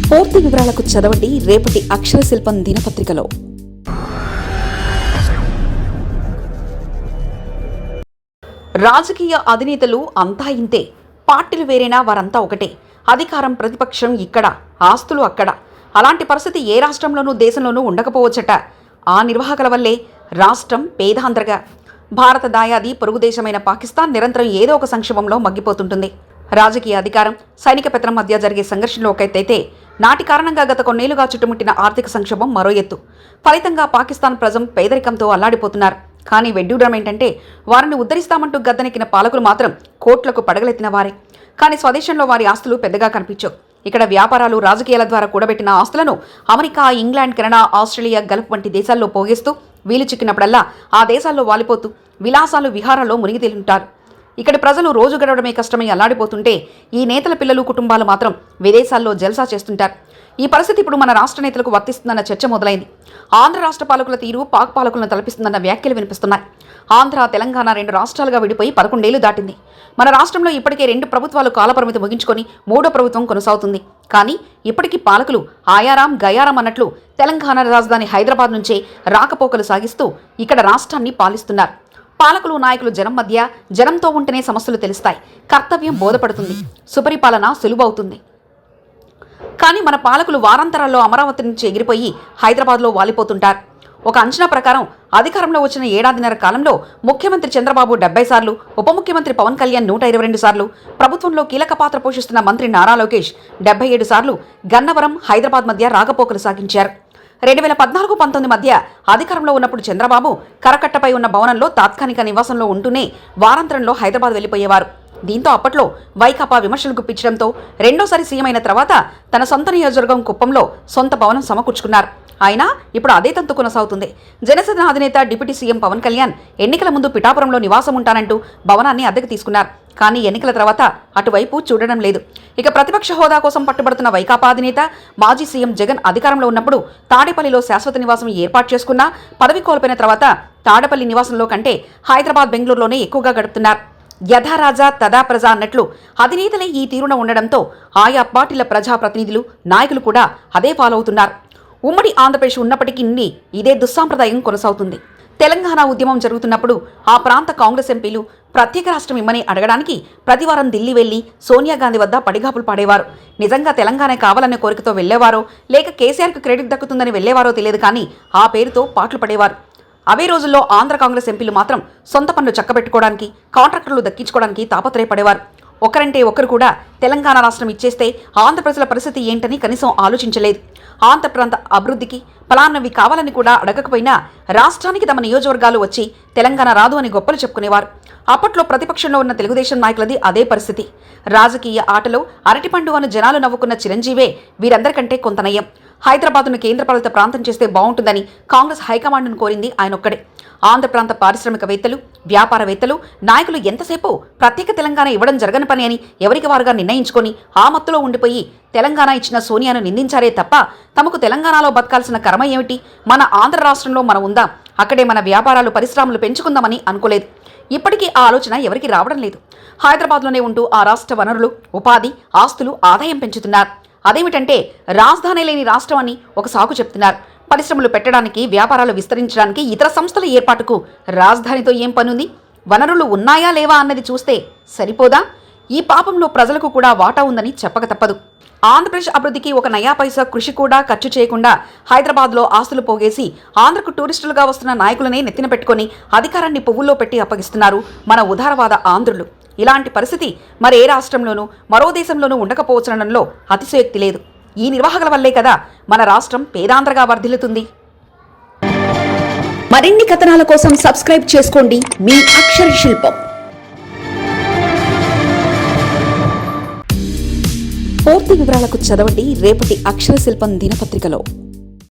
పూర్తి వివరాలకు చదవండి రేపటి అక్షర శిల్పం దినపత్రికలో. రాజకీయ అధినేతలు అంతా ఇంతే, పార్టీలు వేరేనా వారంతా ఒకటే, అధికారం ప్రతిపక్షం ఇక్కడ, ఆస్తులు అక్కడ. అలాంటి పరిస్థితి ఏ రాష్ట్రంలోనూ దేశంలోనూ ఉండకపోవచ్చట. ఆ నిర్వాహకుల వల్లే రాష్ట్రం పేదాంధ్రగా, భారత దాయాది పొరుగు దేశమైన పాకిస్తాన్ నిరంతరం ఏదో ఒక సంక్షోభంలో మగ్గిపోతుంటుంది. రాజకీయ అధికారం, సైనిక పెత్తనం మధ్య జరిగే సంఘర్షణలో ఒక ఎత్తైతే, నాటి కారణంగా గత కొన్నేళ్లుగా చుట్టుముట్టిన ఆర్థిక సంక్షోభం మరో ఎత్తు. ఫలితంగా పాకిస్తాన్ ప్రజలు పేదరికంతో అల్లాడిపోతున్నారు. కానీ వెడ్డూడం ఏంటంటే, వారిని ఉద్ధరిస్తామంటూ గద్దెనెక్కిన పాలకులు మాత్రం కోట్లకు పడగలెత్తిన వారే. కానీ స్వదేశంలో వారి ఆస్తులు పెద్దగా కనిపించవు. ఇక్కడ వ్యాపారాలు, రాజకీయాల ద్వారా కూడబెట్టిన ఆస్తులను America, England, Canada, Australia, Gulf వంటి దేశాల్లో పోగేస్తూ వీలు చిక్కినప్పుడల్లా ఆ దేశాల్లో వాలిపోతూ విలాసాలు, విహారాల్లో మునిగి తేలుంటారు. ఇక్కడి ప్రజలు రోజు గడవడమే కష్టమై అల్లాడిపోతుంటే, ఈ నేతల పిల్లలు, కుటుంబాలు మాత్రం విదేశాల్లో జల్సా చేస్తుంటారు. ఈ పరిస్థితి ఇప్పుడు మన రాష్ట్ర నేతలకు వర్తిస్తుందన్న చర్చ మొదలైంది. ఆంధ్ర రాష్ట్ర పాలకుల తీరు పాక్ పాలకులను తలపిస్తుందన్న వ్యాఖ్యలు వినిపిస్తున్నాయి. ఆంధ్ర, తెలంగాణ 2 రాష్ట్రాలుగా విడిపోయి 11 ఏళ్లు దాటింది. మన రాష్ట్రంలో ఇప్పటికే 2 ప్రభుత్వాలు కాలపరిమితి ముగించుకొని 3వ ప్రభుత్వం కొనసాగుతుంది. కానీ ఇప్పటికీ పాలకులు ఆయారాం గయారాం అన్నట్లు తెలంగాణ రాజధాని హైదరాబాద్ నుంచే రాకపోకలు సాగిస్తూ ఇక్కడ రాష్ట్రాన్ని పాలిస్తున్నారు. పాలకులు, నాయకులు జనం మధ్య, జనంతో ఉంటేనే సమస్యలు తెలుస్తాయి, కర్తవ్యం బోధపడుతుంది, సుపరిపాలన సులువవుతుంది. కానీ మన పాలకులు వారాంతరాల్లో అమరావతి నుంచి ఎగిరిపోయి హైదరాబాద్లో వాలిపోతుంటారు. ఒక అంచనా ప్రకారం అధికారంలో వచ్చిన ఏడాదిన్నర కాలంలో ముఖ్యమంత్రి చంద్రబాబు 70 సార్లు, ఉప ముఖ్యమంత్రి పవన్ కళ్యాణ్ 122 సార్లు, ప్రభుత్వంలో కీలక పాత్ర పోషిస్తున్న మంత్రి నారా లోకేష్ 77 సార్లు గన్నవరం, హైదరాబాద్ మధ్య రాకపోకలు సాగించారు. 2014-19 మధ్య అధికారంలో ఉన్నప్పుడు చంద్రబాబు కరకట్టపై ఉన్న భవనంలో తాత్కాలిక నివాసంలో ఉంటూనే వారాంతరంలో హైదరాబాద్ వెళ్లిపోయేవారు. దీంతో అప్పట్లో వైకాపా విమర్శలు గుప్పించడంతో రెండోసారి సీఎం అయిన తర్వాత తన సొంత నియోజకవర్గం కుప్పంలో సొంత భవనం సమకూర్చుకున్నారు. అయినా ఇప్పుడు అదే తంతు కొనసాగుతుంది. జనసేన అధినేత డిప్యూటీ సీఎం పవన్ కళ్యాణ్ ఎన్నికల ముందు పిఠాపురంలో నివాసం ఉంటానంటూ భవనాన్ని అద్దెకు తీసుకున్నారు. కానీ ఎన్నికల తర్వాత అటువైపు చూడడం లేదు. ఇక ప్రతిపక్ష హోదా కోసం పట్టుబడుతున్న వైకాపా అధినేత, మాజీ సీఎం జగన్ అధికారంలో ఉన్నప్పుడు తాడేపల్లిలో శాశ్వత నివాసం ఏర్పాటు చేసుకున్నా పదవి కోల్పోయిన తర్వాత తాడేపల్లి నివాసంలో కంటే హైదరాబాద్, బెంగళూరులోనే ఎక్కువగా గడుపుతున్నారు. యథా రాజా తదా ప్రజా అన్నట్లు అధినేతలే ఈ తీరున ఉండడంతో ఆయా పార్టీల ప్రజాప్రతినిధులు, నాయకులు కూడా అదే ఫాలో అవుతున్నారు. ఉమ్మడి ఆంధ్రప్రదేశ్ ఉన్నప్పటికీ ఇదే దుస్సాంప్రదాయం కొనసాగుతుంది. తెలంగాణ ఉద్యమం జరుగుతున్నప్పుడు ఆ ప్రాంత కాంగ్రెస్ ఎంపీలు ప్రత్యేక రాష్ట్రం ఇమ్మని అడగడానికి ప్రతివారం ఢిల్లీ వెళ్లి సోనియా గాంధీ వద్ద పడిగాపులు పాడేవారు. నిజంగా తెలంగాణ కావాలనే కోరికతో వెళ్లేవారో లేక కేసీఆర్కు క్రెడిట్ దక్కుతుందని వెళ్లేవారో తెలియదు, కానీ ఆ పేరుతో పాటలు పడేవారు. అవే రోజుల్లో ఆంధ్ర కాంగ్రెస్ ఎంపీలు మాత్రం సొంత పనులు చక్కబెట్టుకోవడానికి, కాంట్రాక్టర్లు దక్కించుకోవడానికి తాపత్రయపడేవారు. ఒకరంటే ఒకరు కూడా తెలంగాణ రాష్ట్రం ఇచ్చేస్తే ఆంధ్ర ప్రజల పరిస్థితి ఏంటని కనీసం ఆలోచించలేదు. ఆంధ్ర ప్రాంత అభివృద్ధికి ఫలానవి కావాలని కూడా అడగకపోయినా రాష్ట్రానికి తమ నియోజకవర్గాలు వచ్చి తెలంగాణ రాదు అని గొప్పలు చెప్పుకునేవారు. అప్పట్లో ప్రతిపక్షంలో ఉన్న తెలుగుదేశం నాయకులది అదే పరిస్థితి. రాజకీయ ఆటలో అరటిపండు అని జనాలు నవ్వుకున్న చిరంజీవే వీరందరికంటే కొంత నయం. హైదరాబాద్ను కేంద్రపాలిత ప్రాంతం చేస్తే బాగుంటుందని కాంగ్రెస్ హైకమాండ్ను కోరింది ఆయనొక్కడే. ఆంధ్ర ప్రాంత పారిశ్రామికవేత్తలు, వ్యాపారవేత్తలు, నాయకులు ఎంతసేపు ప్రత్యేక తెలంగాణ ఇవ్వడం జరగని పని అని ఎవరికి వారుగా నిర్ణయించుకొని ఆ మత్తులో ఉండిపోయి తెలంగాణ ఇచ్చిన సోనియాను నిందించారే తప్ప తమకు తెలంగాణలో బతకాల్సిన కర్మ ఏమిటి, మన ఆంధ్ర రాష్ట్రంలో మనం ఉందాం, అక్కడే మన వ్యాపారాలు, పరిశ్రమలు పెంచుకుందామని అనుకోలేదు. ఇప్పటికీ ఆ ఆలోచన ఎవరికి రావడం లేదు. హైదరాబాద్లోనే ఉంటూ ఆ రాష్ట్ర వనరులు, ఉపాధి, ఆస్తులు, ఆదాయం పెంచుతున్నారు. అదేమిటంటే రాజధాని లేని రాష్ట్రం అని ఒక సాకు చెప్తున్నారు. పరిశ్రమలు పెట్టడానికి, వ్యాపారాలు విస్తరించడానికి, ఇతర సంస్థల ఏర్పాటుకు రాజధానితో ఏం పనుంది? వనరులు ఉన్నాయా లేవా అన్నది చూస్తే సరిపోదా? ఈ పాపంలో ప్రజలకు కూడా వాటా ఉందని చెప్పక తప్పదు. ఆంధ్రప్రదేశ్ అభివృద్ధికి ఒక నయా పైసా కృషి కూడా ఖర్చు చేయకుండా హైదరాబాద్లో ఆస్తులు పోగేసి ఆంధ్రకు టూరిస్టులుగా వస్తున్న నాయకులనే నెత్తిన పెట్టుకొని అధికారాన్ని పువ్వుల్లో పెట్టి అప్పగిస్తున్నారు మన ఉదారవాద ఆంధ్రులు. ఇలాంటి పరిస్థితి మరే రాష్ట్రంలోనూ, మరో దేశంలోనూ ఉండకపోవచ్చనడంలో అతిశయోక్తి లేదు. ఈ నిర్వాహకుల వల్లే కదా మన రాష్ట్రం పేదాంధ్రగా వర్ధిల్లుతుంది. మరిన్ని కథనాల కోసం సబ్స్క్రైబ్ చేసుకోండి మీ అక్షర శిల్పం. పూర్తి వివరాలకు చదవండి రేపటి అక్షర శిల్పం దినపత్రికలో.